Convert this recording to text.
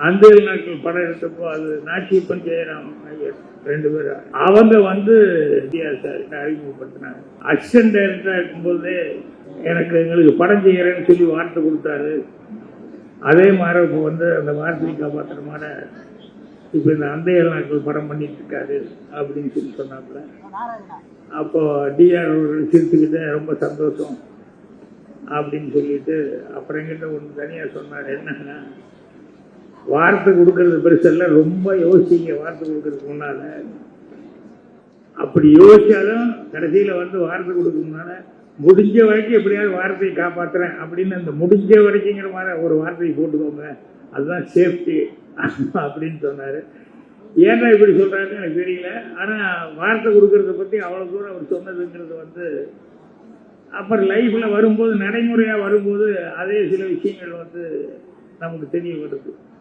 அந்த நாட்கள் படம் எடுத்தப்போ அது நாச்சியப்பன் ஜெயராம் ஐயர் 2 பேர் அவங்க சார் அறிமுகப்படுத்தினாங்க. அசிஸ்டன்ட் டைரக்டரா இருக்கும்போதே எங்களுக்கு படம் செய்யறேன்னு சொல்லி வார்த்தை கொடுத்தாரு. அதே மாதிரி இப்போ அந்த வார்த்தையை காப்பாற்றுறமான இப்ப இந்த அந்த நாட்கள் படம் பண்ணிட்டு இருக்காரு அப்படின்னு சொல்லி சொன்னாப்புல. அப்போ டிஆர் சிரிச்சுக்கிட்ட ரொம்ப சந்தோஷம் அப்படின்னு சொல்லிட்டு அப்புறம் என்கிட்ட ஒன்று தனியா சொன்னார். என்னன்னா, வார்த்தை கொடுக்கறது பெருசல்ல, ரொம்ப யோசிங்க வார்த்தை கொடுக்கறதுக்கு முன்னால. அப்படி யோசிச்சாலும் கடைசியில வார்த்தை கொடுக்க முன்னால முடிஞ்ச வரைக்கும் எப்படியாவது வார்த்தையை காப்பாத்துறேன் அப்படின்னு அந்த முடிஞ்ச வரைக்குங்கிற மாதிரி ஒரு வார்த்தையை போட்டுக்கோங்க, அதுதான் சேஃப்டி அப்படின்னு சொன்னாரு. ஏன்னா இப்படி சொல்றாருன்னு எனக்கு தெரியல. ஆனா வார்த்தை கொடுக்கறத பத்தி அவ்வளவு தூரம் அவர் சொன்னதுங்கிறது அப்புறம் லைஃப்ல வரும்போது, நடைமுறையா வரும்போது அதே சில விஷயங்கள் நமக்கு தெரிய வருது.